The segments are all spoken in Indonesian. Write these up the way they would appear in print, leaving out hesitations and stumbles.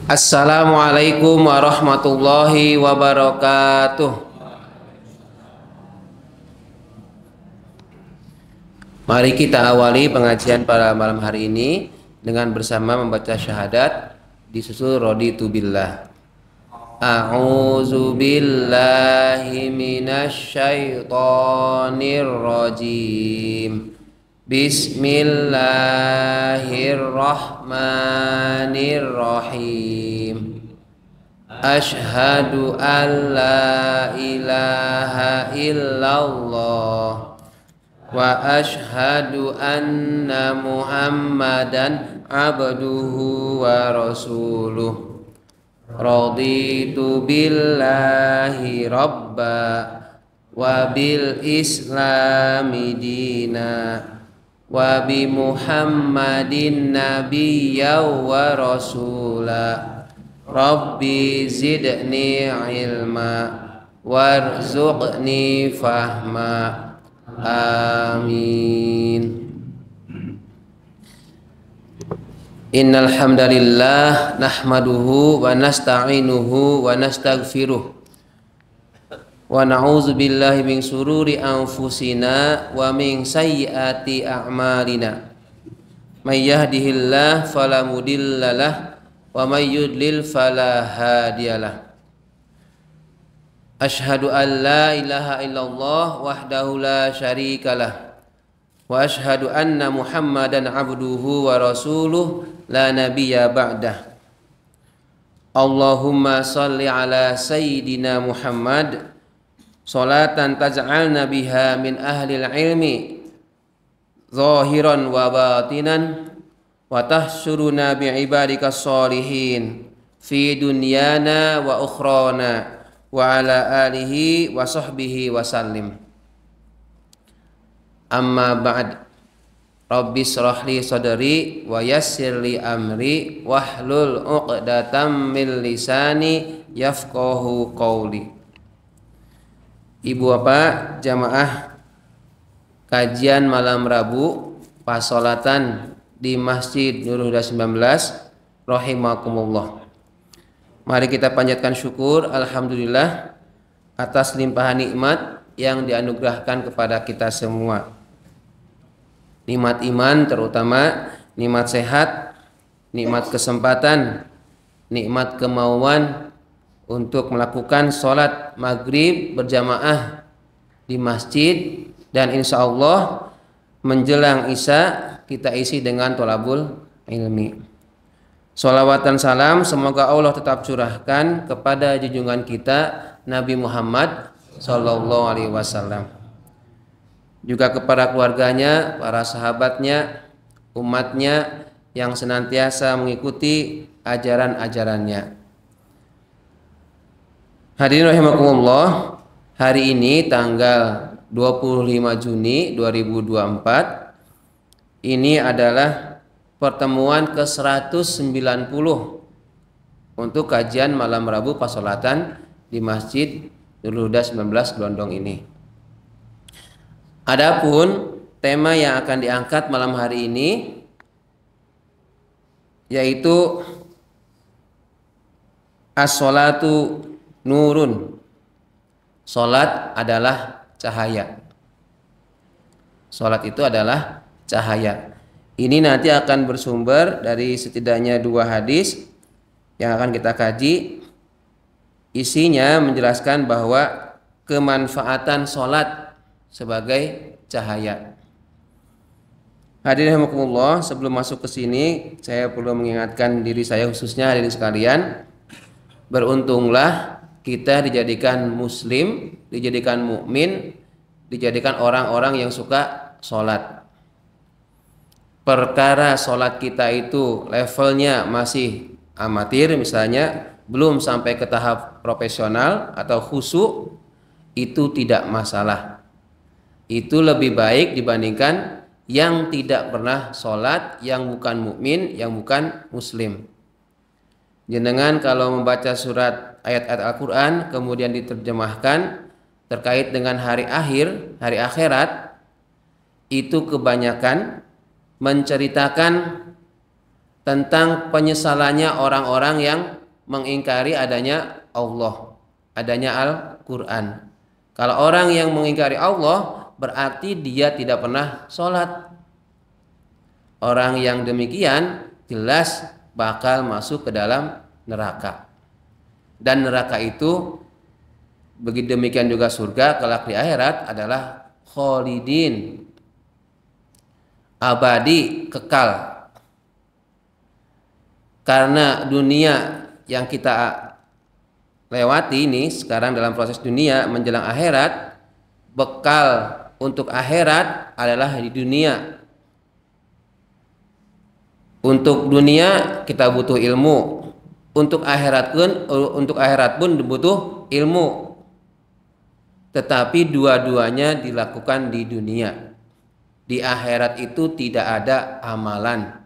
Assalamualaikum warahmatullahi wabarakatuh. Mari kita awali pengajian pada malam hari ini dengan bersama membaca syahadat disusul raditu billah. A'udzu billahi minasy syaithanir rajim. Bismillahirrahmanirrahim. Asyhadu an la ilaha illallah wa asyhadu anna Muhammadan abduhu wa rasuluh. Raditu billahi rabba wa bil islami dina wa bi Muhammadin nabiyya wa rasula. Rabbi zidni ilma warzuqni fahma. Amin. Innal hamdalillah nahmaduhu wa nasta'inuhu wa nastaghfiruh wa na'udzu billahi min sururi anfusina wa min sayyiati a'malina. May yahdihillahu fala mudhillalah wa may yudlil fala hadiyalah. Asyhadu an la ilaha illallah wahdahu la syarikalah wa asyhadu anna Muhammadan abduhu wa rasuluh la nabiyya ba'dah. Allahumma salli ala sayyidina Muhammad salatan taj'alna biha min ahlil ilmi zahiran wa batinan wa tahsyuruna bi'ibadikas sholihin fi dunyana wa ukhrana wa ala alihi wa sahbihi wa sallim. Amma ba'd. Rabbi shrah li sadri wa yassir li amri wahlul 'uqdatam min lisani yafqahu qawli. Ibu bapak jamaah kajian malam Rabu pasolatan di Masjid Nurul Huda 19 rahimakumullah. Mari kita panjatkan syukur alhamdulillah atas limpahan nikmat yang dianugerahkan kepada kita semua. Nikmat iman, terutama nikmat sehat, nikmat kesempatan, nikmat kemauan untuk melakukan sholat maghrib berjamaah di masjid, dan insya Allah menjelang isya kita isi dengan tholabul ilmi. Sholawat dan salam semoga Allah tetap curahkan kepada junjungan kita Nabi Muhammad Sallallahu Alaihi Wasallam, juga kepada keluarganya, para sahabatnya, umatnya yang senantiasa mengikuti ajaran-ajarannya. Hadirin rahimakumullah, hari ini tanggal 25 Juni 2024 ini adalah pertemuan ke-190 untuk kajian malam Rabu pasolatan di Masjid Nurul Huda 19 Glondong ini. Adapun tema yang akan diangkat malam hari ini yaitu as-sholatu nurun. Salat adalah cahaya. Salat itu adalah cahaya. Ini nanti akan bersumber dari setidaknya 2 hadis yang akan kita kaji. Isinya menjelaskan bahwa kemanfaatan salat sebagai cahaya. Hadirin rahimakumullah, sebelum masuk ke sini saya perlu mengingatkan diri saya khususnya hadirin sekalian, beruntunglah kita dijadikan muslim, dijadikan mukmin, dijadikan orang-orang yang suka sholat. Perkara sholat kita itu levelnya masih amatir, misalnya belum sampai ke tahap profesional atau khusyuk, itu tidak masalah. Itu lebih baik dibandingkan yang tidak pernah sholat, yang bukan mukmin, yang bukan muslim. Jenengan kalau membaca surat ayat-ayat Al-Quran kemudian diterjemahkan terkait dengan hari akhir, hari akhirat, itu kebanyakan menceritakan tentang penyesalannya orang-orang yang mengingkari adanya Allah, adanya Al-Quran. Kalau orang yang mengingkari Allah berarti dia tidak pernah sholat. Orang yang demikian jelas bakal masuk ke dalam neraka. Dan neraka itu begitu demikian juga surga kelak di akhirat adalah kholidin, abadi, kekal. Karena dunia yang kita lewati ini sekarang dalam proses dunia menjelang akhirat, bekal untuk akhirat adalah di dunia. Untuk dunia kita butuh ilmu, untuk akhirat pun butuh ilmu. Tetapi dua-duanya dilakukan di dunia. Di akhirat itu tidak ada amalan,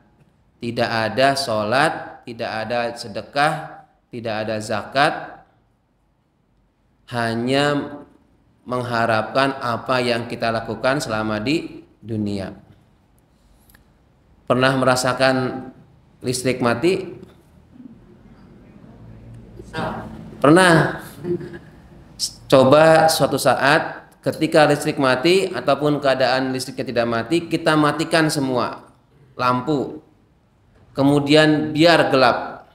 tidak ada sholat, tidak ada sedekah, tidak ada zakat, hanya mengharapkan apa yang kita lakukan selama di dunia. Pernah merasakan listrik mati? Pernah. Coba suatu saat ketika listrik mati ataupun keadaan listriknya tidak mati, kita matikan semua lampu. Kemudian biar gelap.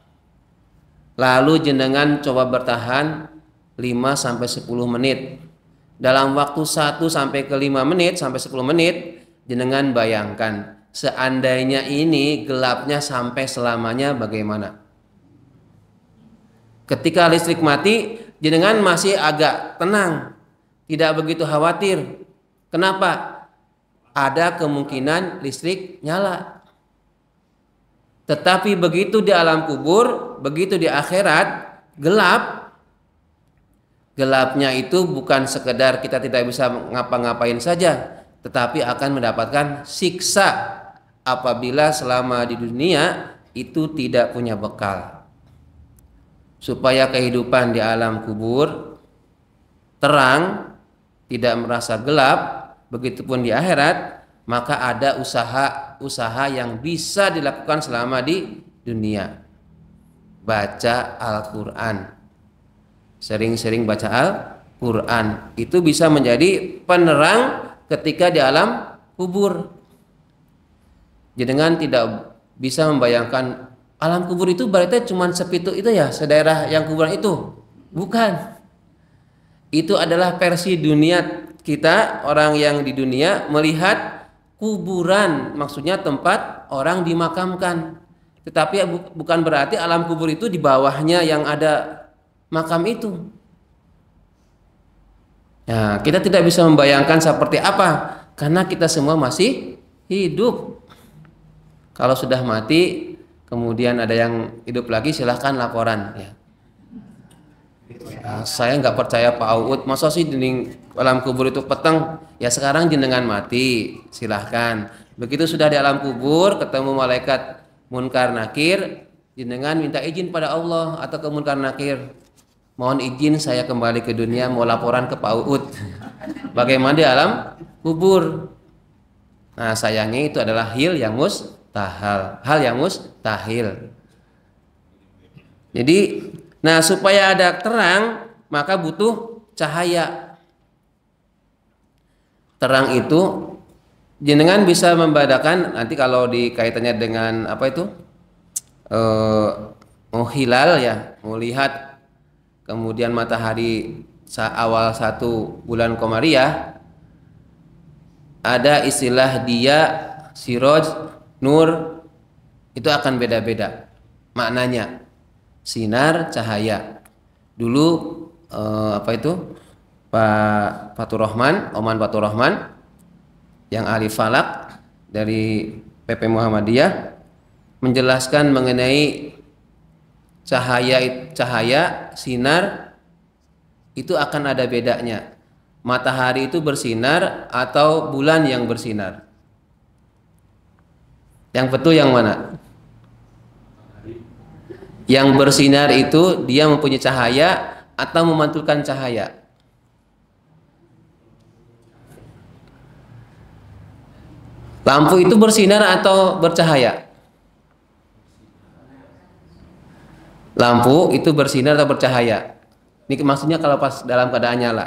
Lalu jenengan coba bertahan 5-10 menit. Dalam waktu 1-5 menit sampai 10 menit, jenengan bayangkan seandainya ini gelapnya sampai selamanya bagaimana? Ketika listrik mati, jenengan masih agak tenang, tidak begitu khawatir. Kenapa? Ada kemungkinan listrik nyala. Tetapi begitu di alam kubur, begitu di akhirat, gelap. Gelapnya itu bukan sekedar kita tidak bisa ngapa-ngapain saja, tetapi akan mendapatkan siksa apabila selama di dunia itu tidak punya bekal. Supaya kehidupan di alam kubur terang, tidak merasa gelap, begitupun di akhirat, maka ada usaha yang bisa dilakukan selama di dunia. Baca Al-Quran, sering-sering baca Al-Quran, itu bisa menjadi penerang ketika di alam kubur. Jenengan tidak bisa membayangkan alam kubur itu berarti cuma sepitu itu ya, sedaerah yang kuburan itu. Bukan. Itu adalah versi dunia kita, orang yang di dunia melihat kuburan, maksudnya tempat orang dimakamkan. Tetapi bukan berarti alam kubur itu di bawahnya yang ada makam itu. Nah, kita tidak bisa membayangkan seperti apa karena kita semua masih hidup. Kalau sudah mati, kemudian ada yang hidup lagi, silahkan laporan. Ya. Saya nggak percaya Pak Auud, masa sih di alam kubur itu peteng? Ya sekarang jenengan mati, silahkan. Begitu sudah di alam kubur, ketemu malaikat Munkar Nakir, jenengan minta izin pada Allah atau ke Munkar Nakir. Mohon izin saya kembali ke dunia, mau laporan ke Pak Auud. Bagaimana di alam kubur? Nah sayangnya itu adalah hal yang mustahil. Jadi, nah supaya ada terang maka butuh cahaya. Terang itu jenengan bisa membedakan nanti kalau dikaitannya dengan apa itu hilal ya, mau lihat kemudian matahari awal 1 bulan Komariah, ada istilah dia siroj, nur, itu akan beda-beda maknanya. Sinar, cahaya. Dulu apa itu Pak Fatur Rahman, Oman Fatur Rahman yang ahli falak dari PP Muhammadiyah menjelaskan mengenai cahaya, sinar itu akan ada bedanya. Matahari itu bersinar atau bulan yang bersinar. Yang betul yang mana? Yang bersinar itu dia mempunyai cahaya atau memantulkan cahaya. Lampu itu bersinar atau bercahaya? Lampu itu bersinar atau bercahaya? Ini maksudnya kalau pas dalam keadaan nyala.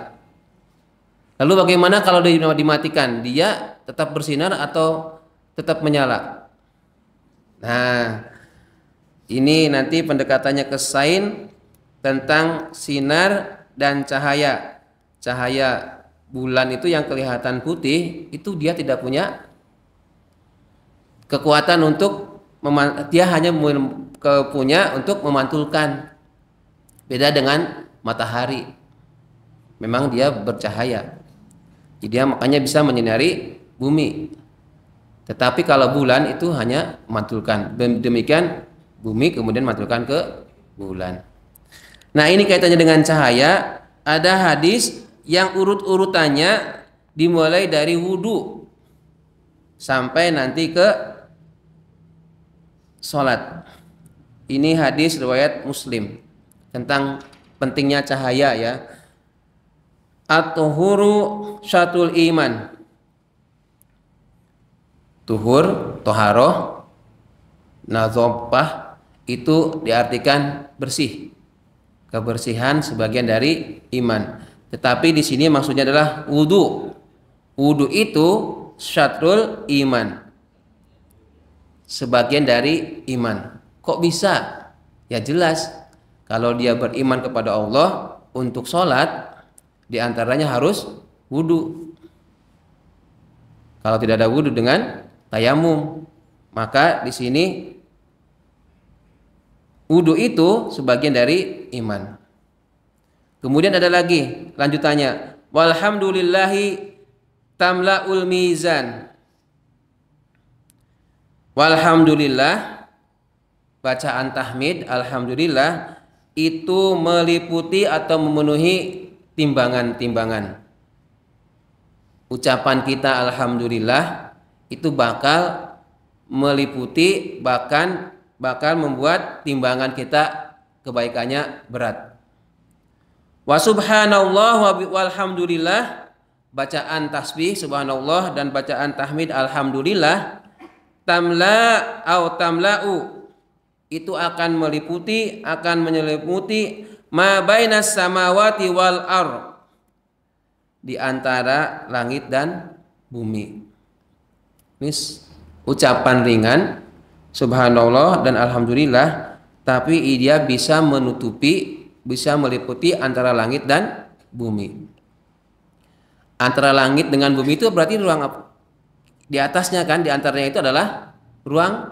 Lalu bagaimana kalau dimatikan? Dia tetap bersinar atau tetap menyala? Nah, ini nanti pendekatannya ke sains tentang sinar dan cahaya. Cahaya bulan itu yang kelihatan putih, itu dia tidak punya kekuatan untuk dia hanya punya untuk memantulkan. Beda dengan matahari. Memang dia bercahaya. Jadi dia makanya bisa menyinari bumi. Tetapi kalau bulan itu hanya memantulkan. Demikian bumi kemudian memantulkan ke bulan. Nah, ini kaitannya dengan cahaya. Ada hadis yang urut-urutannya dimulai dari wudu sampai nanti ke sholat. Ini hadis riwayat Muslim tentang pentingnya cahaya ya. At-tuhuru syatul iman. Tuhur, toharoh, nazofah itu diartikan bersih. Kebersihan sebagian dari iman. Tetapi di sini maksudnya adalah wudu. Wudu itu syatrul iman. Sebagian dari iman. Kok bisa? Ya jelas. Kalau dia beriman kepada Allah, untuk sholat diantaranya harus wudu. Kalau tidak ada wudu dengan tayamum, maka di sini wudu itu sebagian dari iman. Kemudian ada lagi lanjutannya, walhamdulillahi tamla'ul mizan. Walhamdulillah, bacaan tahmid alhamdulillah itu meliputi atau memenuhi timbangan-timbangan. Ucapan kita alhamdulillah itu bakal meliputi, bakal membuat timbangan kita kebaikannya berat. Wa subhanallah walhamdulillah, bacaan tasbih subhanallah dan bacaan tahmid alhamdulillah, tamla'u itu akan meliputi, akan menyelimuti ma bainas samawati wal ardh, di antara langit dan bumi. Ini ucapan ringan subhanallah dan alhamdulillah, tapi dia bisa menutupi, bisa meliputi antara langit dan bumi. Antara langit dengan bumi itu berarti ruang apa? Di atasnya kan, di antaranya itu adalah ruang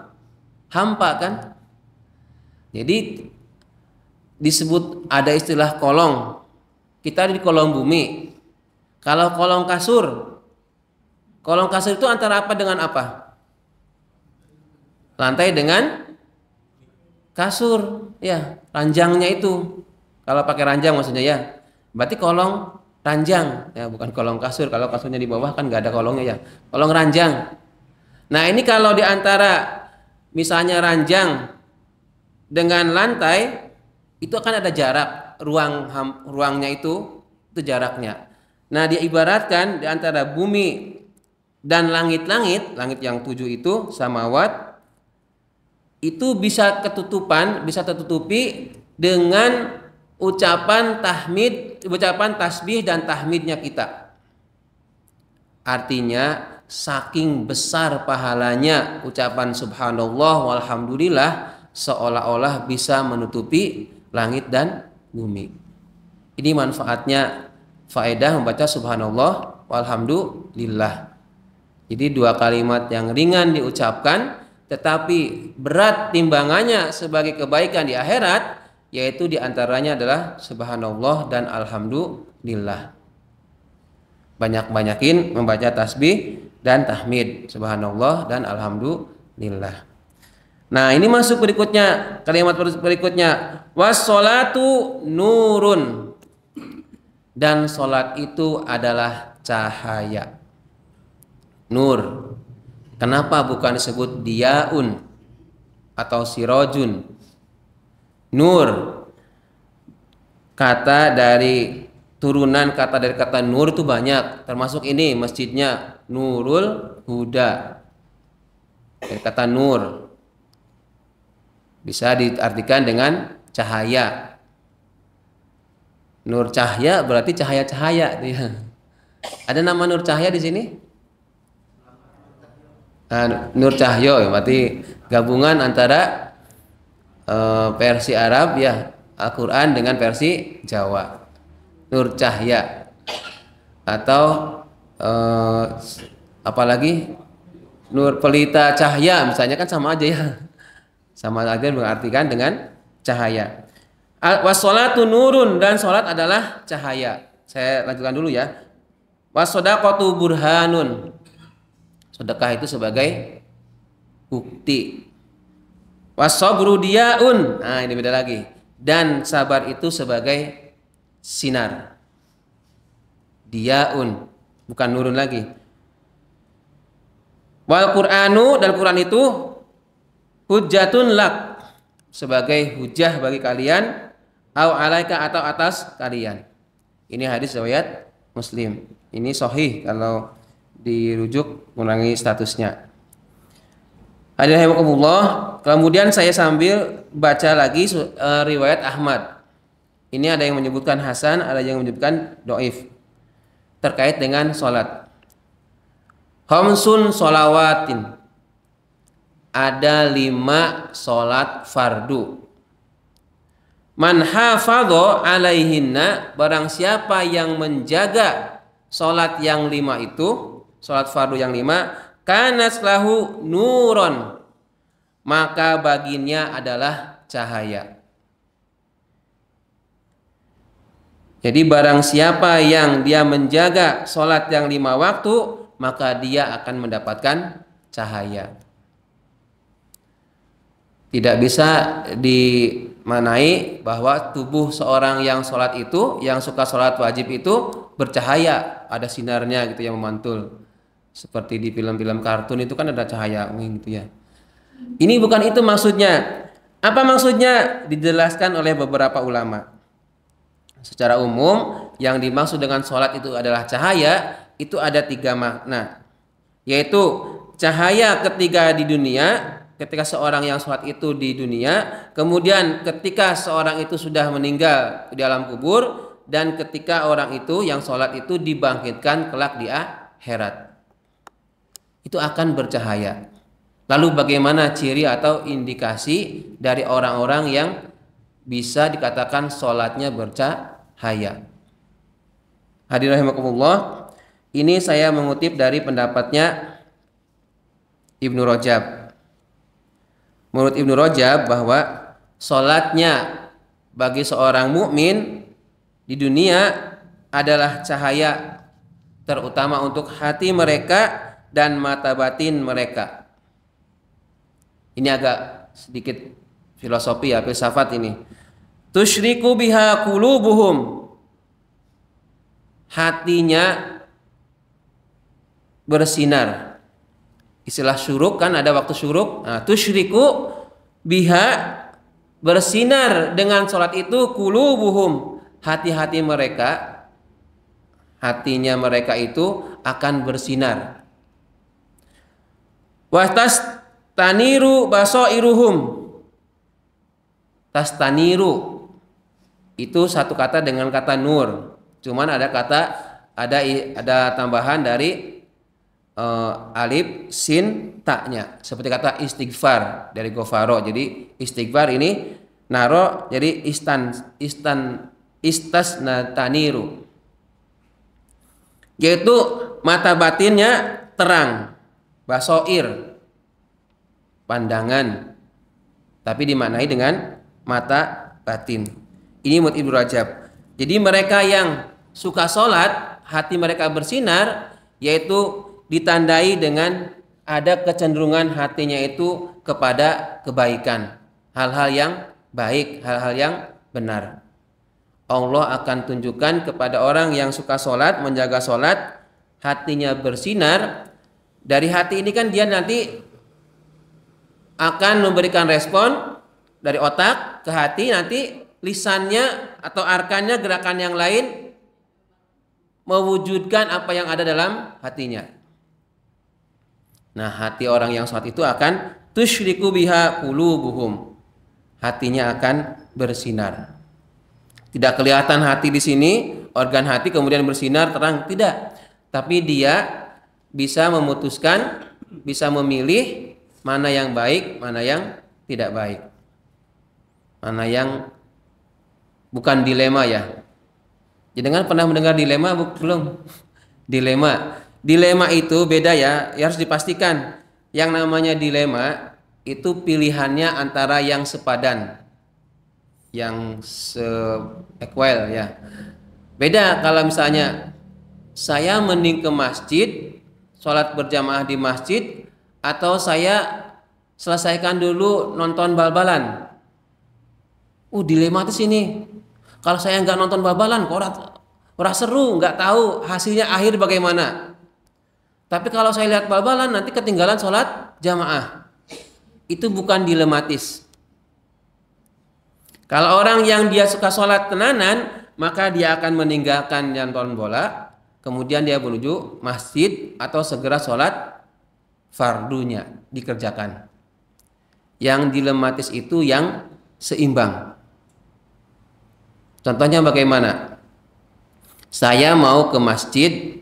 hampa kan. Jadi disebut ada istilah kolong. Kita di kolong bumi. Kalau kolong kasur itu antara apa dengan apa? Lantai dengan kasur, ya, ranjangnya itu. Kalau pakai ranjang maksudnya ya. Berarti kolong ranjang, ya, bukan kolong kasur. Kalau kasurnya di bawah kan nggak ada kolongnya ya. Kolong ranjang. Nah, ini kalau di antara misalnya ranjang dengan lantai itu akan ada jarak, ruangnya itu jaraknya. Nah, dia ibaratkan di antara bumi dan langit-langit, langit yang 7 itu samawat, itu bisa tertutupi dengan ucapan tahmid, ucapan tasbih dan tahmidnya kita. Artinya saking besar pahalanya ucapan subhanallah walhamdulillah, seolah-olah bisa menutupi langit dan bumi. Ini manfaatnya faedah membaca subhanallah walhamdulillah. Jadi dua kalimat yang ringan diucapkan tetapi berat timbangannya sebagai kebaikan di akhirat, yaitu diantaranya adalah subhanallah dan alhamdulillah. Banyak-banyakin membaca tasbih dan tahmid subhanallah dan alhamdulillah. Nah, ini masuk berikutnya, kalimat berikutnya, wassolatu nurun, dan sholat itu adalah cahaya. Nur. Kenapa bukan disebut diaun atau sirojun? Nur, kata dari kata nur itu banyak, termasuk ini masjidnya Nurul Huda. Dari kata nur bisa diartikan dengan cahaya. Nur cahaya berarti cahaya-cahaya. Ada nama nur cahaya di sini? Nur Cahyo, berarti gabungan antara versi Arab ya Al-Quran dengan versi Jawa. Nur Cahya atau apalagi nur pelita cahaya misalnya kan sama aja ya. Sama aja mengartikan dengan cahaya. Wassolatu nurun, dan sholat adalah cahaya. Saya lanjutkan dulu ya. Wassodaqatu burhanun. Sedekah itu sebagai bukti. Wassobru diyaun. Nah, ini beda lagi. Dan sabar itu sebagai sinar. Diyaun, bukan nurun lagi. Wal Qur'anu, dan Quran itu hujjatun lak, sebagai hujah bagi kalian, au alaika, atau atas kalian. Ini hadis riwayat Muslim. Ini sahih kalau dirujuk mengurangi statusnya. Hadirin rahimakumullah. Kemudian saya sambil baca lagi riwayat Ahmad. Ini ada yang menyebutkan hasan, ada yang menyebutkan dhaif terkait dengan sholat. Khamsun sholawatin, ada 5 sholat fardu. Man hafadho alaihinna, barang siapa yang menjaga sholat yang 5 itu, sholat fardu yang 5, kanas lahu nuron, maka baginya adalah cahaya. Jadi barang siapa yang dia menjaga sholat yang 5 waktu, maka dia akan mendapatkan cahaya. Tidak bisa dimanai bahwa tubuh seorang yang sholat itu, yang suka sholat wajib itu bercahaya, ada sinarnya gitu yang memantul. Seperti di film-film kartun itu kan ada cahaya gitu ya. Ini bukan itu maksudnya. Apa maksudnya? Dijelaskan oleh beberapa ulama. Secara umum yang dimaksud dengan sholat itu adalah cahaya, itu ada 3 makna. Yaitu cahaya ketika di dunia, ketika seorang yang sholat itu di dunia, kemudian ketika seorang itu sudah meninggal di dalam kubur, dan ketika orang itu yang sholat itu dibangkitkan kelak di akhirat. Itu akan bercahaya. Lalu bagaimana ciri atau indikasi dari orang-orang yang bisa dikatakan sholatnya bercahaya? Hadirin rahimakumullah, ini saya mengutip dari pendapatnya Ibnu Rajab. Menurut Ibnu Rajab bahwa sholatnya bagi seorang mukmin di dunia adalah cahaya, terutama untuk hati mereka dan mata batin mereka. Ini agak sedikit filosofi ya, filsafat ini. Tusyriku biha qulubuhum, hatinya bersinar. Istilah syuruk kan ada waktu syuruk. Nah, tusyriku biha, bersinar dengan sholat itu, qulubuhum, hati-hati mereka, hatinya mereka itu akan bersinar. Wastas taniru basairuhum, tastaniru itu satu kata dengan kata nur, cuman ada tambahan dari alif sin taknya, seperti kata istighfar dari gofaro. Jadi istighfar ini naro jadi istasnataniru, yaitu mata batinnya terang, basoir pandangan, tapi dimaknai dengan mata batin. Ini menurut Ibnu Rajab. Jadi mereka yang suka sholat, hati mereka bersinar, yaitu ditandai dengan ada kecenderungan hatinya itu kepada kebaikan, hal-hal yang baik, hal-hal yang benar. Allah akan tunjukkan kepada orang yang suka sholat, menjaga sholat, hatinya bersinar. Dari hati ini kan dia nanti akan memberikan respon dari otak ke hati, nanti lisannya atau arkannya, gerakan yang lain mewujudkan apa yang ada dalam hatinya. Nah, hati orang yang sholat itu akan tusyriku biha qulubuhum, hatinya akan bersinar. Tidak kelihatan hati di sini, organ hati kemudian bersinar terang, tidak. Tapi dia bisa memutuskan, bisa memilih mana yang baik, mana yang tidak baik. Mana yang bukan dilema ya. Jangan pernah mendengar dilema belum? Dilema itu beda ya, harus dipastikan. Yang namanya dilema itu pilihannya antara yang sepadan, yang se-equal ya. Beda kalau misalnya saya mending ke masjid, sholat berjamaah di masjid, atau saya selesaikan dulu nonton bal-balan. Dilematis ini. Kalau saya nggak nonton bal-balan, ora seru, nggak tahu hasilnya akhir bagaimana. Tapi kalau saya lihat bal-balan, nanti ketinggalan sholat jamaah. Itu bukan dilematis. Kalau orang yang dia suka sholat tenanan, maka dia akan meninggalkan nonton bola, kemudian dia menuju masjid atau segera sholat fardunya dikerjakan. Yang dilematis itu yang seimbang. Contohnya bagaimana? Saya mau ke masjid,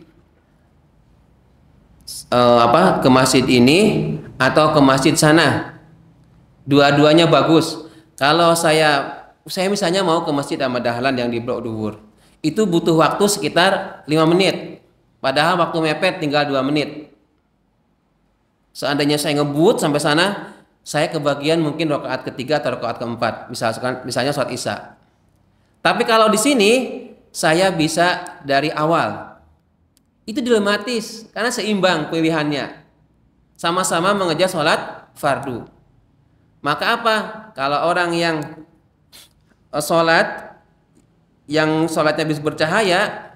ke masjid ini atau ke masjid sana. Dua-duanya bagus. Kalau saya misalnya mau ke Masjid Ahmad Dahlan yang di Blok Duhur, itu butuh waktu sekitar 5 menit. Padahal waktu mepet tinggal 2 menit. Seandainya saya ngebut sampai sana, saya kebagian mungkin rakaat ketiga atau rakaat keempat, misalnya sholat isya. Tapi kalau di sini saya bisa dari awal. Itu dilematis karena seimbang pilihannya. Sama-sama mengejar sholat fardu. Maka apa? Kalau orang yang sholatnya bisa bercahaya,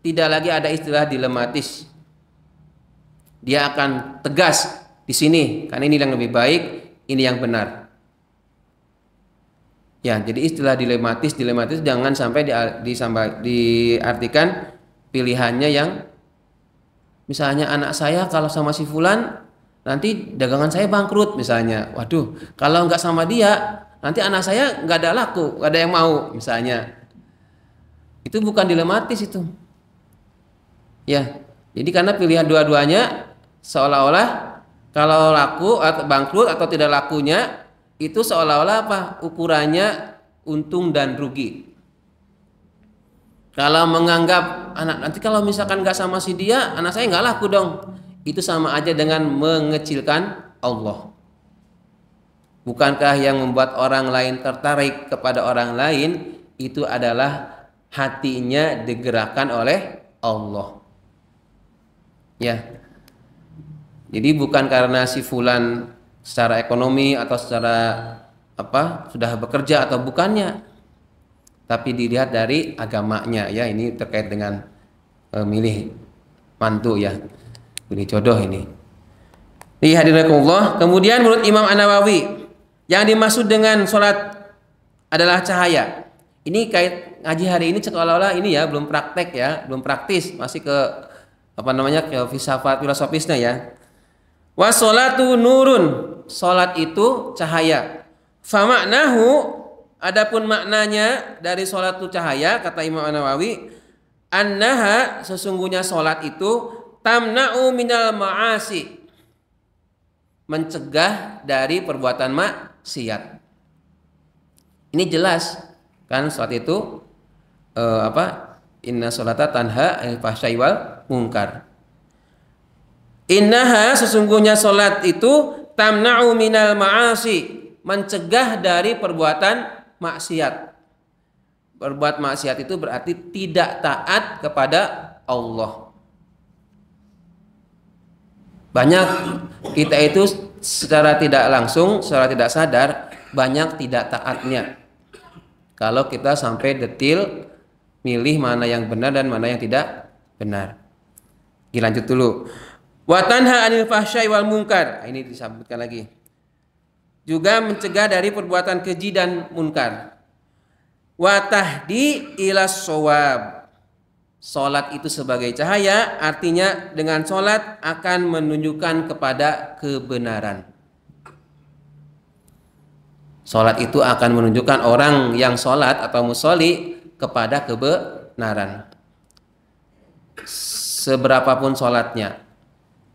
tidak lagi ada istilah dilematis. Dia akan tegas di sini, karena ini yang lebih baik, ini yang benar. Ya, jadi istilah dilematis jangan sampai diartikan pilihannya yang misalnya anak saya kalau sama si fulan nanti dagangan saya bangkrut misalnya. Waduh, kalau nggak sama dia nanti anak saya nggak ada laku, nggak ada yang mau misalnya. Itu bukan dilematis itu. Ya, jadi karena pilihan dua-duanya seolah-olah kalau laku atau bangkrut atau tidak lakunya itu seolah-olah apa? Ukurannya untung dan rugi. Kalau menganggap nanti kalau misalkan nggak sama si dia, anak saya nggak laku dong. Itu sama aja dengan mengecilkan Allah. Bukankah yang membuat orang lain tertarik kepada orang lain itu adalah hatinya digerakkan oleh Allah. Ya. Jadi bukan karena si fulan secara ekonomi atau secara sudah bekerja atau bukannya, tapi dilihat dari agamanya ya. Ini terkait dengan milih mantu ya. Ini jodoh ini. Hadiratullah. Kemudian menurut Imam An-Nawawi, yang dimaksud dengan sholat adalah cahaya. Ini kait ngaji hari ini seolah-olah ini ya belum praktek ya, belum praktis, masih ke ke filsafat filosofisnya ya. Wa sholatu nurun, sholat itu cahaya. Fa maknahu, adapun maknanya dari sholat itu cahaya, kata Imam An-Nawawi, annaha, sesungguhnya sholat itu tamna'u minal ma'asi, mencegah dari perbuatan maksiat. Ini jelas kan sholat itu inna sholata tanha 'anil fahsya'i wal munkar. Innaha, sesungguhnya sholat itu tamna'u minal ma'asi, mencegah dari perbuatan maksiat. Berbuat maksiat itu berarti tidak taat kepada Allah. Banyak kita itu secara tidak langsung, secara tidak sadar, banyak tidak taatnya. Kalau kita sampai detil milih mana yang benar dan mana yang tidak benar. Lanjut dulu. Wa tanha 'anil fahsya'i wal munkar. Ini disebutkan lagi. Juga mencegah dari perbuatan keji dan munkar. Wa tahdi ilas shawab. Salat itu sebagai cahaya, artinya dengan salat akan menunjukkan kepada kebenaran. Sholat itu akan menunjukkan orang yang sholat atau musolli kepada kebenaran. Seberapapun sholatnya,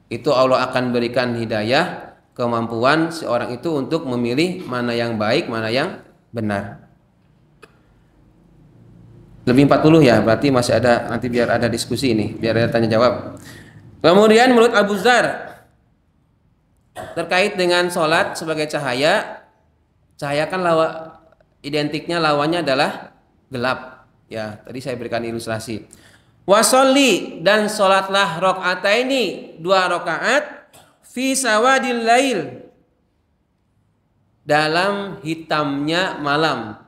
itu Allah akan berikan hidayah, kemampuan seorang itu untuk memilih mana yang baik, mana yang benar. Lebih 40 ya, berarti masih ada, nanti biar ada diskusi ini, biar ada tanya jawab. Kemudian menurut Abu Dzar terkait dengan sholat sebagai cahaya, cahaya kan identiknya lawannya adalah gelap. Ya, tadi saya berikan ilustrasi. Wasolli, dan sholatlah rakaataini, 2 rakaat, fi sawadil lail, dalam hitamnya malam.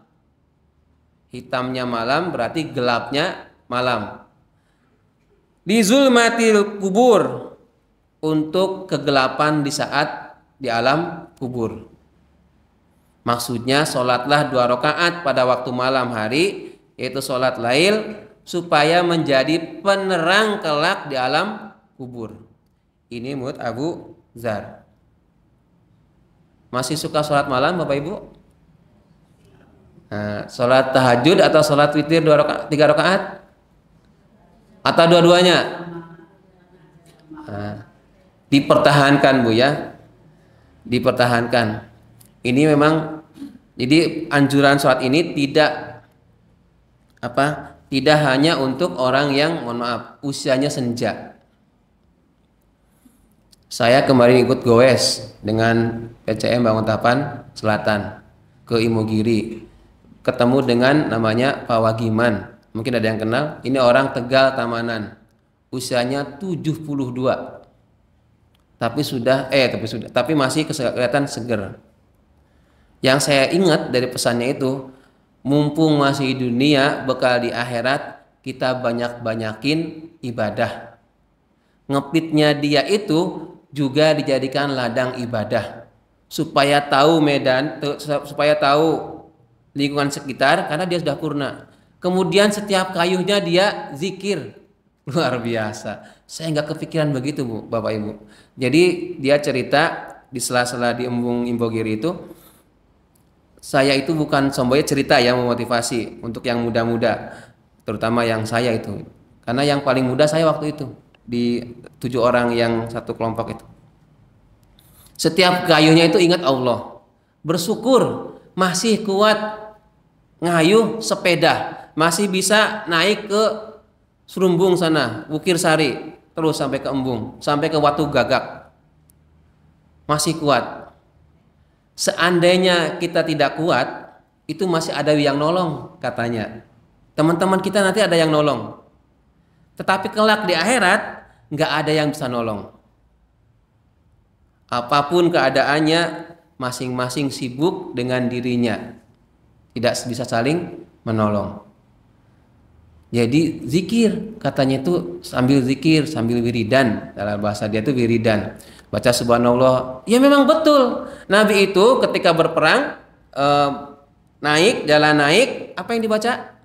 Hitamnya malam berarti gelapnya malam. Di zulmatil kubur, untuk kegelapan di saat di alam kubur. Maksudnya sholatlah 2 rakaat pada waktu malam hari, yaitu sholat lail, supaya menjadi penerang kelak di alam kubur. Ini menurut Abu Dzar. Masih suka sholat malam Bapak Ibu? Nah, sholat tahajud atau sholat witir 2 rakaat, 3 rakaat? Atau dua-duanya? Nah, dipertahankan Bu ya, dipertahankan. Ini memang, jadi anjuran sholat ini tidak tidak hanya untuk orang yang mohon maaf usianya senja. Saya kemarin ikut goes dengan PCM Banguntapan Selatan ke Imogiri, ketemu dengan namanya Pak Wagiman, mungkin ada yang kenal. Ini orang Tegal Tamanan, usianya 72, tapi masih kelihatan seger. Yang saya ingat dari pesannya itu, mumpung masih di dunia, bekal di akhirat, kita banyak-banyakin ibadah. Ngepitnya dia itu juga dijadikan ladang ibadah, supaya tahu medan, supaya tahu lingkungan sekitar, karena dia sudah purna. Kemudian setiap kayuhnya dia zikir, luar biasa. Saya nggak kepikiran begitu Bu, Bapak Ibu. Jadi dia cerita di sela-sela di Embung Imbogiri itu, saya itu bukan sombongnya cerita yang memotivasi untuk yang muda-muda, terutama yang saya itu, karena yang paling muda saya waktu itu di 7 orang yang satu kelompok itu. Setiap kayunya itu ingat Allah, bersyukur masih kuat ngayuh sepeda, masih bisa naik ke Serumbung sana, Bukir Sari, terus sampai ke Embung, sampai ke Watu Gagak, masih kuat. Seandainya kita tidak kuat, itu masih ada yang nolong katanya. Teman-teman kita nanti ada yang nolong. Tetapi kelak di akhirat nggak ada yang bisa nolong. Apapun keadaannya, masing-masing sibuk dengan dirinya, tidak bisa saling menolong. Jadi zikir katanya itu sambil zikir, sambil wiridan, dalam bahasa dia itu wiridan. Baca subhanallah. Ya memang betul. Nabi itu ketika berperang jalan naik, apa yang dibaca?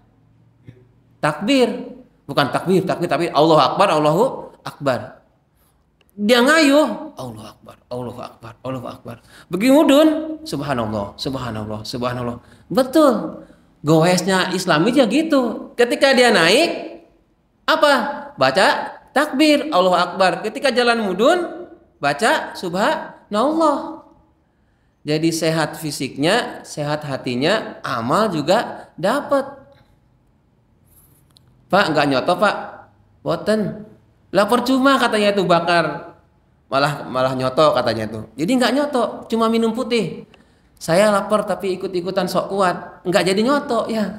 Takbir. Bukan takbir tapi Allahu Akbar, Allahu Akbar. Dia ngayuh, Allahu Akbar, Allahu Akbar, Allahu Akbar. Begitu mudun, subhanallah, subhanallah, subhanallah. Betul. Goesnya Islam itu ya gitu. Ketika dia naik, apa? Baca takbir, Allahu Akbar. Ketika jalan mudun, baca subhanallah. Jadi sehat fisiknya, sehat hatinya, amal juga dapat. Pak nggak nyoto Pak, boten. Lah percuma katanya itu bakar, malah nyoto katanya itu. Jadi nggak nyoto, cuma minum putih. Saya lapar tapi ikut-ikutan sok kuat, nggak jadi nyoto ya.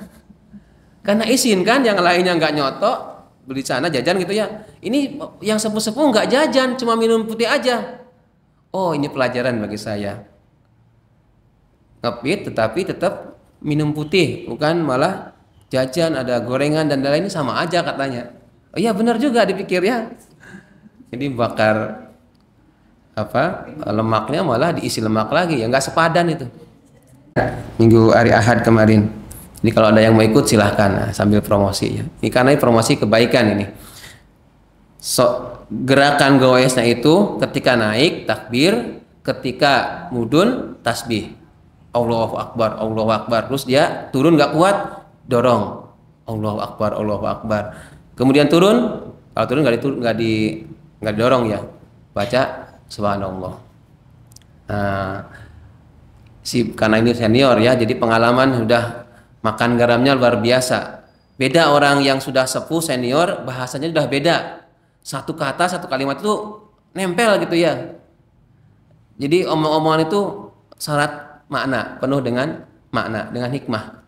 Karena izin kan, yang lainnya nggak nyoto, beli sana jajan gitu ya. Ini yang sepuh-sepuh nggak jajan, cuma minum putih aja. Oh ini pelajaran bagi saya. Ngepit tetapi tetap minum putih, bukan malah jajan, ada gorengan dan lain-lain, sama aja katanya. Oh iya benar juga dipikir ya. Jadi bakar lemaknya malah diisi lemak lagi, ya nggak sepadan itu. Minggu hari Ahad kemarin. Jadi kalau ada yang mau ikut silahkan, sambil promosi ya. Ini karena promosi kebaikan ini. Gerakan goesnya itu ketika naik takbir, ketika mudun tasbih. Allahu Akbar. Terus dia turun nggak kuat, dorong, Allahu Akbar. Kemudian turun, kalau turun nggak didorong ya, baca Subhanallah. Nah, karena ini senior ya, jadi pengalaman sudah makan garamnya luar biasa. Beda orang yang sudah sepuh senior, bahasanya sudah beda. Satu kata, satu kalimat itu nempel gitu ya. Jadi omong-omongan itu syarat makna, penuh dengan makna, dengan hikmah.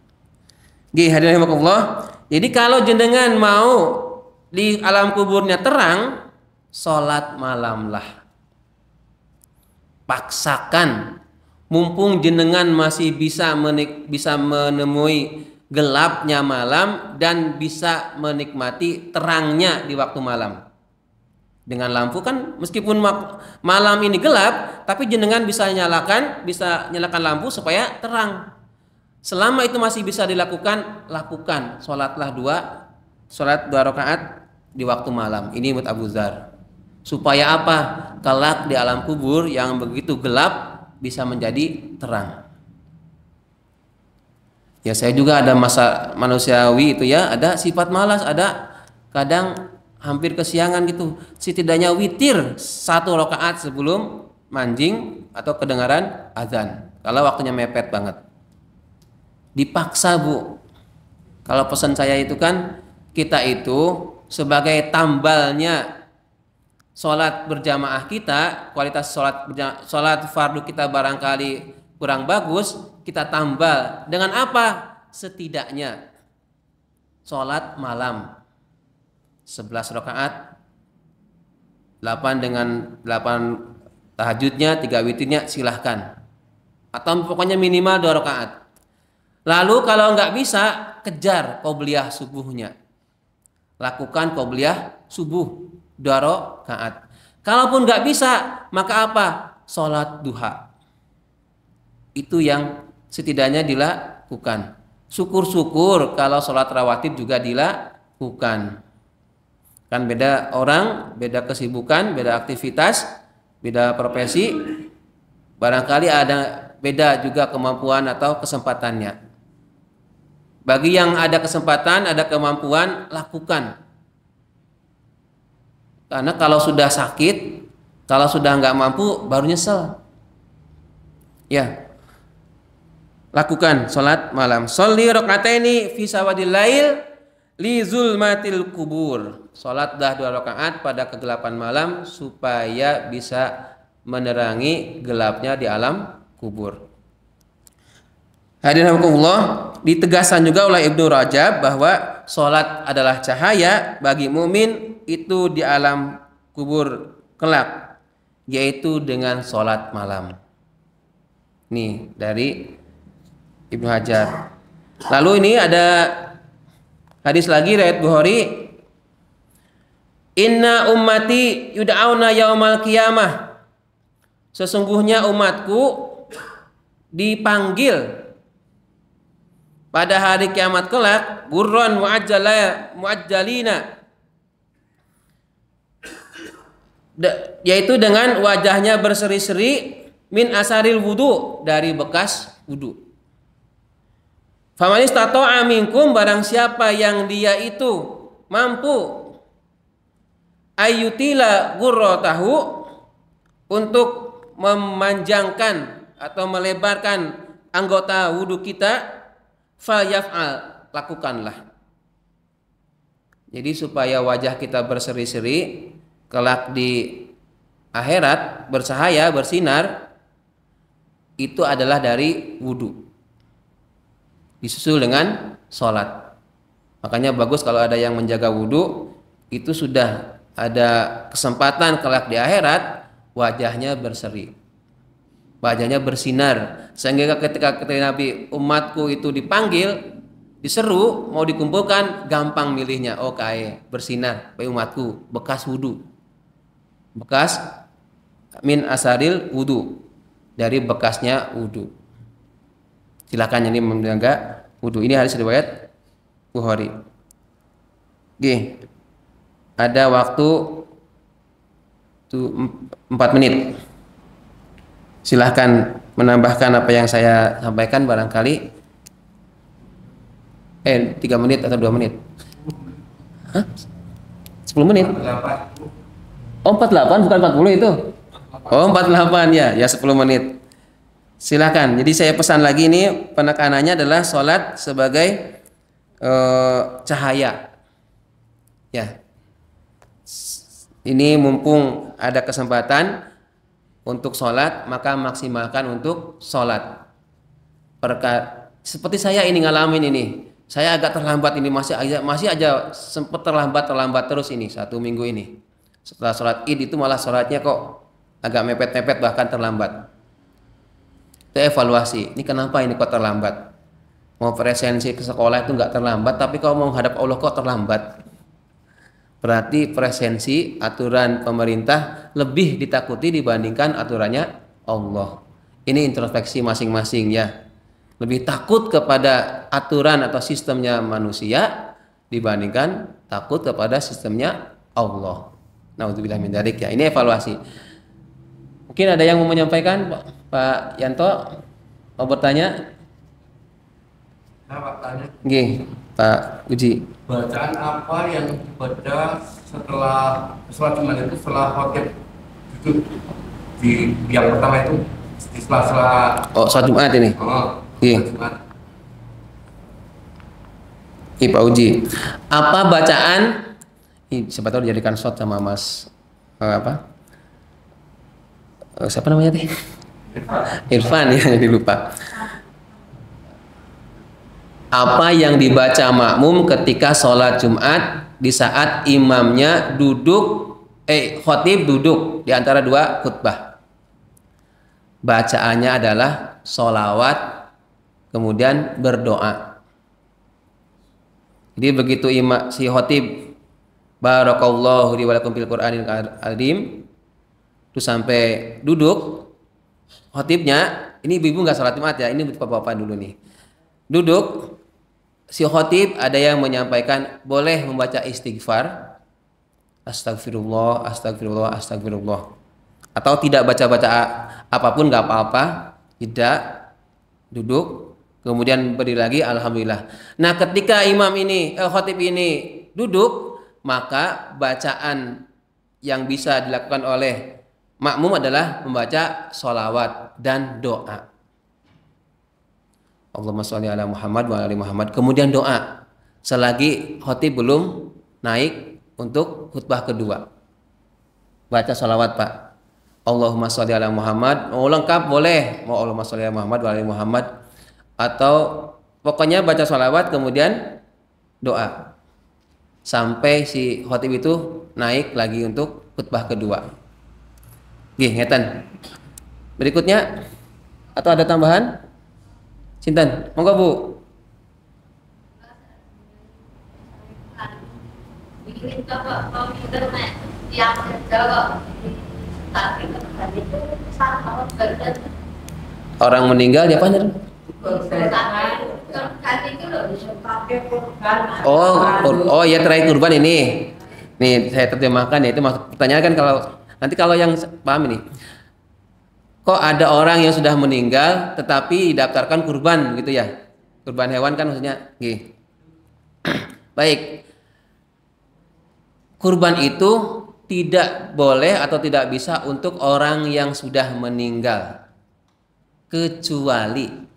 Hadirin rahimakumullah. Jadi kalau jenengan mau di alam kuburnya terang, sholat malamlah. Paksakan, mumpung jenengan masih bisa menemui gelapnya malam dan bisa menikmati terangnya di waktu malam. Dengan lampu kan meskipun malam ini gelap, tapi jenengan bisa nyalakan lampu supaya terang. Selama itu masih bisa dilakukan, lakukan. Sholat dua rakaat di waktu malam. Ini menurut Abu Dzar. Supaya apa? Kelak di alam kubur yang begitu gelap bisa menjadi terang. Ya saya juga ada masa manusiawi itu ya, ada sifat malas, ada kadang hampir kesiangan gitu. Setidaknya witir 1 rakaat sebelum manjing atau kedengaran azan. Kalau waktunya mepet banget. Dipaksa Bu. Kalau pesan saya itu kan, kita itu sebagai tambalnya sholat berjamaah kita, kualitas sholat fardu kita barangkali kurang bagus, kita tambal dengan apa? Setidaknya sholat malam 11 rakaat, 8 dengan 8 tahajudnya, 3 witirnya silahkan. Atau pokoknya minimal 2 rakaat. Lalu kalau nggak bisa, kejar qobliyah subuhnya. Lakukan qobliyah subuh 2 rakaat. Kalaupun nggak bisa, maka apa? Sholat duha. Itu yang setidaknya dilakukan. Syukur-syukur kalau sholat rawatib juga dilakukan. Kan beda orang, beda kesibukan, beda aktivitas, beda profesi. Barangkali ada beda juga kemampuan atau kesempatannya. Bagi yang ada kesempatan, ada kemampuan, lakukan. Karena kalau sudah sakit, kalau sudah nggak mampu, baru nyesel. Ya, lakukan sholat malam. Sholli rakaataini fi sawadil lail li zulmatil kubur. Sholat dah 2 rakaat pada kegelapan malam supaya bisa menerangi gelapnya di alam kubur. Hadirin rahimakumullah, ditegaskan juga oleh Ibnu Rajab bahwa sholat adalah cahaya bagi mukmin itu di alam kubur kelak, yaitu dengan sholat malam. Nih dari Ibnu Hajar. Lalu ini ada hadis lagi riwayat Bukhari. Inna ummati yud'auna yaumal qiyamah. Sesungguhnya umatku dipanggil pada hari kiamat kelak gurran muajjalina, yaitu dengan wajahnya berseri-seri min asaril wudu, dari bekas wudu. Faman istata'a minkum, barang siapa yang dia itu mampu ayyutila gurratahu, untuk memanjangkan atau melebarkan anggota wudu kita, falyaf'al, lakukanlah. Jadi supaya wajah kita berseri-seri kelak di akhirat, bercahaya, bersinar, itu adalah dari wudu, disusul dengan sholat. Makanya bagus kalau ada yang menjaga wudu, itu sudah ada kesempatan kelak di akhirat wajahnya berseri, wajahnya bersinar, sehingga ketika Nabi umatku itu dipanggil, diseru, mau dikumpulkan, gampang milihnya. Oh kae bersinar, baik umatku, bekas wudu, bekas min asaril wudu, dari bekasnya wudu. Silakan ini menjaga wudu. Ini hadis riwayat Bukhari. Oke. Ada waktu 4 menit. Silahkan menambahkan apa yang saya sampaikan barangkali 3 menit atau 2 menit. Hah? 10 menit? Oh 48 bukan 40 itu. Oh 48 ya, ya 10 menit. Silakan. Jadi saya pesan lagi ini penekanannya adalah sholat sebagai cahaya. Ya. Ini mumpung ada kesempatan untuk sholat, maka maksimalkan untuk sholat. Seperti saya ini ngalamin ini. Saya agak terlambat ini, masih aja sempat terlambat terus ini 1 minggu ini. Setelah sholat id itu malah sholatnya kok agak mepet-mepet bahkan terlambat. Itu evaluasi. Ini kenapa ini kok terlambat? Mau presensi ke sekolah itu nggak terlambat, tapi kalau mau menghadap Allah kok terlambat? Berarti presensi aturan pemerintah lebih ditakuti dibandingkan aturannya Allah. Ini introspeksi masing-masing ya. Lebih takut kepada aturan atau sistemnya manusia dibandingkan takut kepada sistemnya Allah. Nauzubillah min dzalik ya. Ini evaluasi. Mungkin ada yang mau menyampaikan, Pak Yanto mau bertanya? Pak tanya. Nggih, Pak Uji. Bacaan apa yang dibaca setelah sholat Jumat itu setelah khotib duduk di yang pertama itu di sela-sela sholat Jumat ini. Iya. Pak Uji. Apa bacaan? Siapa tahu dijadikan shot sama Mas siapa namanya teh? Irfan ya, jadi lupa. Apa yang dibaca makmum ketika sholat Jumat di saat imamnya khotib duduk di antara 2 khutbah? Bacaannya adalah sholawat kemudian berdoa. Jadi begitu si khotib barakallahu li wa lakum fil Qur'anil azim itu sampai duduk, khotibnya ini ibu-ibu nggak sholat Jumat ya, ini bapak-bapak dulu nih. Duduk, si khotib ada yang menyampaikan boleh membaca istighfar, astagfirullah, astagfirullah, astagfirullah, atau tidak baca-baca apapun nggak apa-apa, tidak, duduk, kemudian berdiri lagi, alhamdulillah. Nah, ketika imam ini, khotib ini duduk, maka bacaan yang bisa dilakukan oleh makmum adalah membaca sholawat dan doa. Allahumma sholli ala Muhammad wa ala ali Muhammad. Kemudian doa selagi khotib belum naik untuk khutbah kedua. Baca sholawat Pak. Allahumma sholli ala Muhammad. Mau lengkap boleh. Mau Allahumma sholli ala Muhammad wa ala ali Muhammad. Atau pokoknya baca sholawat kemudian doa. Sampai si khotib itu naik lagi untuk khutbah kedua. Nggih, ngeten. Berikutnya atau ada tambahan? Sinten? Monggo Bu. Orang meninggal dia apa? Oh ya, terakhir kurban ini. Nih saya terjemahkan ya, itu maksud pertanyaan kan kalau yang paham ini. Kok ada orang yang sudah meninggal tetapi didaftarkan kurban gitu ya? Kurban hewan kan maksudnya. Nggih. Baik. Kurban itu tidak boleh atau tidak bisa untuk orang yang sudah meninggal. Kecuali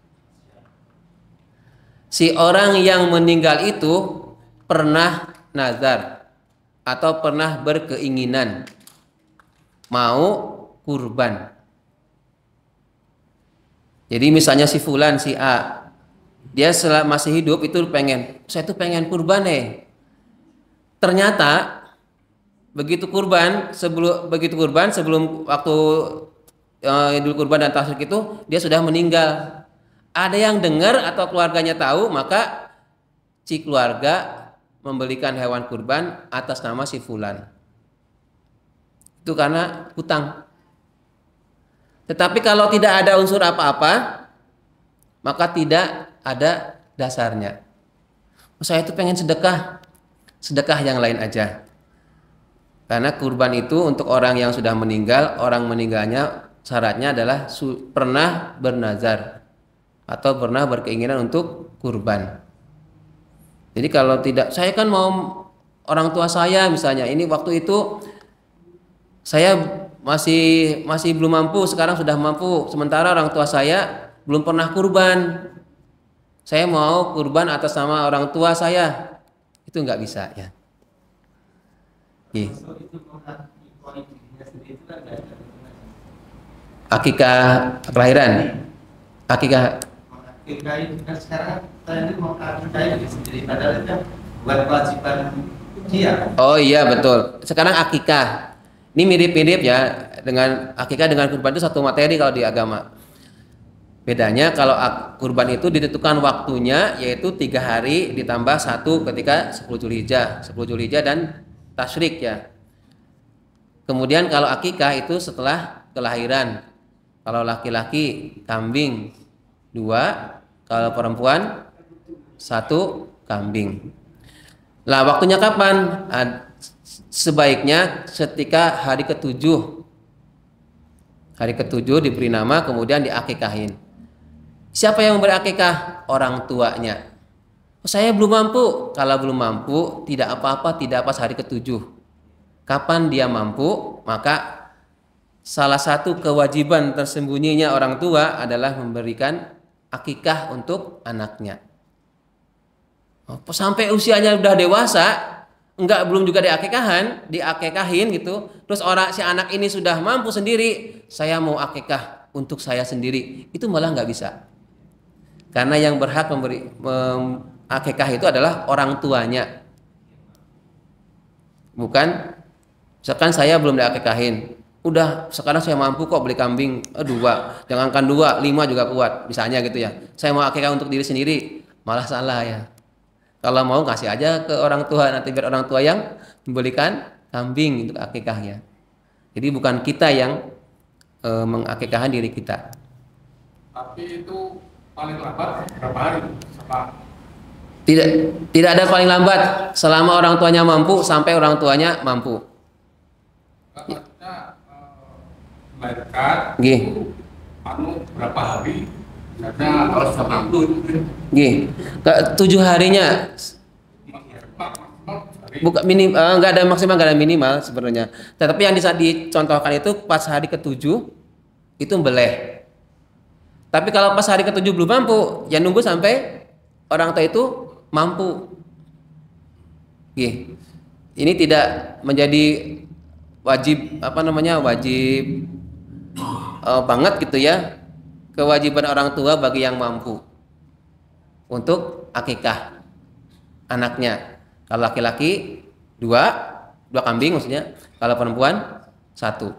si orang yang meninggal itu pernah nazar atau pernah berkeinginan mau kurban. Jadi misalnya si fulan, si A, dia selama masih hidup itu saya tuh pengen kurban Ternyata begitu kurban sebelum waktu Idul Kurban dan Tasyrik itu dia sudah meninggal. Ada yang dengar atau keluarganya tahu, maka si keluarga membelikan hewan kurban atas nama si fulan. Itu karena hutang. Tetapi kalau tidak ada unsur apa-apa, maka tidak ada dasarnya. Saya itu pengen sedekah yang lain aja. Karena kurban itu untuk orang yang sudah meninggal, orang meninggalnya syaratnya adalah pernah bernazar atau pernah berkeinginan untuk kurban. Jadi kalau tidak, saya kan mau orang tua saya misalnya, ini waktu itu saya masih belum mampu, sekarang sudah mampu, sementara orang tua saya belum pernah kurban. Saya mau kurban atas nama orang tua saya, itu nggak bisa ya. Akikah kelahiran, akikah. Akikah itu kan sekarang saya ini mau akikah itu sendiri, padahal itu bukan kewajiban dia. Oh iya betul. Sekarang akikah, ini mirip-mirip ya dengan akikah dengan kurban itu satu materi kalau di agama. Bedanya kalau kurban itu ditentukan waktunya yaitu 3 hari ditambah 1 ketika 10 Zulhijjah dan tasyrik ya. Kemudian kalau akikah itu setelah kelahiran. Kalau laki-laki kambing 2, kalau perempuan 1 kambing. Lah waktunya kapan? Sebaiknya ketika hari ke-7. Hari ke-7 diberi nama kemudian diakikahin. Siapa yang memberi akikah? Orang tuanya. Oh, saya belum mampu. Kalau belum mampu, tidak apa-apa, tidak pas hari ke-7. Kapan dia mampu, maka salah satu kewajiban tersembunyinya orang tua adalah memberikan akikah untuk anaknya. Oh, sampai usianya udah dewasa, belum juga diakikahin gitu. Terus si anak ini sudah mampu sendiri, saya mau akikah untuk saya sendiri. Itu malah nggak bisa. Karena yang berhak memberi akikah itu adalah orang tuanya. Bukan, misalkan saya belum diakikahin, udah sekarang saya mampu kok beli kambing 2, jangankan 2, 5 juga kuat, misalnya gitu ya. Saya mau akikah untuk diri sendiri, malah salah ya. Kalau mau kasih aja ke orang tua, nanti biar orang tua yang membelikan kambing untuk akikah ya. Jadi bukan kita yang mengakikahkan diri kita. Tapi itu paling lambat berapa hari? Tidak ada paling lambat selama orang tuanya mampu sampai orang tuanya mampu. Maksudnya melahirkan berapa hari? Karena kalau sudah mampu. 7 harinya. Bukan minimal, nggak ada maksimal, nggak ada minimal sebenarnya. Tetapi yang dicontohkan itu pas hari ke-7 itu beleh. Tapi kalau pas hari ke-7 belum mampu, ya nunggu sampai orang tua itu mampu. Ini tidak menjadi wajib wajib banget gitu ya. Kewajiban orang tua bagi yang mampu untuk akikah anaknya. Kalau laki-laki 2 kambing maksudnya. Kalau perempuan 1.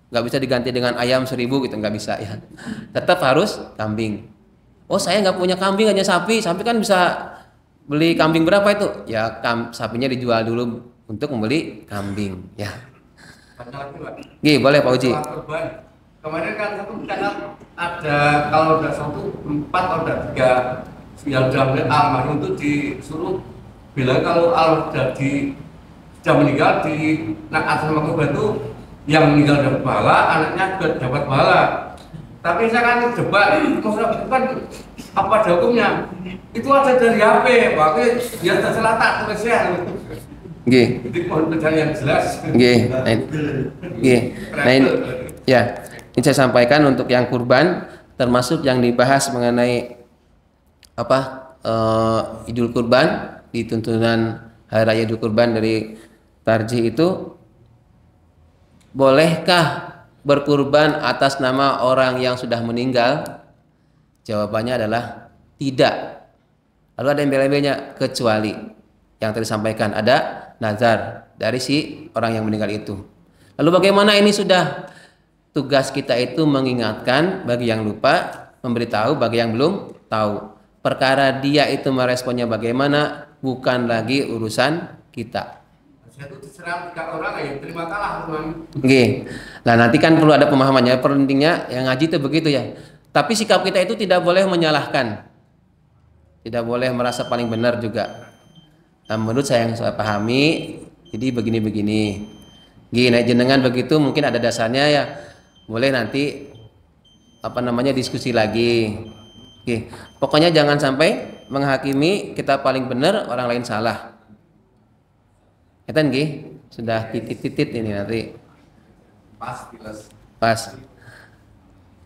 Nggak bisa diganti dengan ayam 1000 gitu, nggak bisa ya. Tetap harus kambing. Oh saya nggak punya kambing, hanya sapi. Sapi kan bisa beli kambing berapa itu? Ya sapinya dijual dulu untuk membeli kambing ya. Boleh Pak Uji. Kemarin kan ada kalau udah 1, 4 atau udah 3 yang sudah almarhum itu disuruh bilang kalau sudah meninggal di atas nama kurban itu yang meninggal dapat pahala, anaknya juga dapat pahala. Tapi saya kan debat, maksudnya kan apa ada hukumnya? Itu ada dari HP, waktu dia tersalah tak tulisnya. Jadi mohon penjelasan yang jelas. Nah ini, ya, ini saya sampaikan untuk yang kurban, termasuk yang dibahas mengenai Idul Kurban, di tuntunan Hari Raya Idul Kurban dari Tarjih itu. Bolehkah berkurban atas nama orang yang sudah meninggal? Jawabannya adalah tidak. Lalu ada embel-embelnya, kecuali yang tadi disampaikan ada nazar dari si orang yang meninggal itu. Lalu bagaimana ini sudah tugas kita itu mengingatkan bagi yang lupa, memberitahu bagi yang belum tahu. Perkara dia itu meresponnya bagaimana bukan lagi urusan kita. Itu diserang 3 orang ya terima kalah teman. Nah nanti kan perlu ada pemahamannya. Pentingnya yang ngaji itu begitu ya. Tapi sikap kita itu tidak boleh menyalahkan, tidak boleh merasa paling benar juga. Nah, menurut saya yang saya pahami, jadi begini-begini. Nah jenengan begitu mungkin ada dasarnya ya. boleh nanti apa namanya diskusi lagi. Oke, pokoknya jangan sampai menghakimi kita paling benar, orang lain salah. Eten nggih, sudah titit-titit ini nanti. Pas jelas. Pas.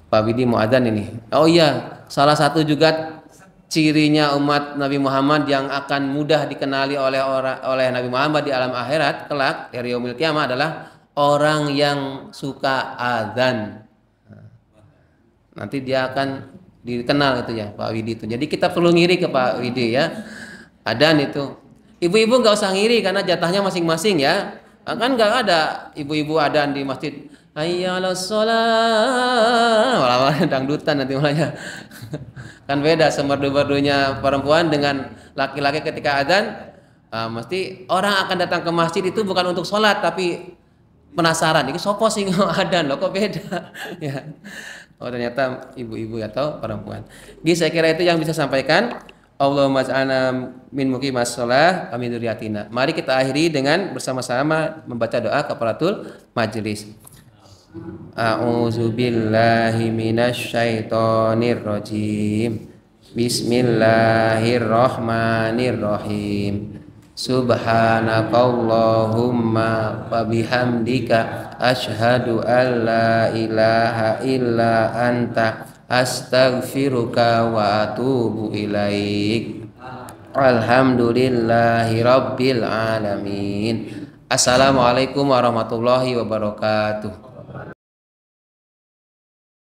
Pak Widi mau adzan ini. Oh iya, salah satu juga cirinya umat Nabi Muhammad yang akan mudah dikenali oleh Nabi Muhammad di alam akhirat kelak dari yaumil kiamah adalah orang yang suka adzan. Nanti dia akan dikenal itu ya Pak Widi itu. Jadi kita perlu ngiri ke Pak Widi ya. Adzan itu. Ibu-ibu nggak usah ngiri karena jatahnya masing-masing ya. Kan nggak ada ibu-ibu adzan di masjid. Hayya 'alas shalah. Malah dangdutan nanti mulanya. Kan beda semerdu-merdunya perempuan dengan laki-laki ketika adzan. Mesti orang akan datang ke masjid itu bukan untuk sholat tapi penasaran. Ini sopo sing adzan loh kok beda ya. Oh ternyata ibu-ibu atau perempuan. Jadi saya kira itu yang bisa sampaikan. Allahumma ja'alna min muqimas shalah wa min dzurriyyatina. Mari kita akhiri dengan bersama-sama membaca doa kafaratul majelis. A'udzu billahi minasy syaithanir rajim. Bismillahirrahmanirrahim. Subhanakallahumma wa bihamdika asyhadu an la ilaha illa anta astaghfiruka wa atubu ilaik. Alhamdulillahi rabbil alamin. Assalamualaikum warahmatullahi wabarakatuh.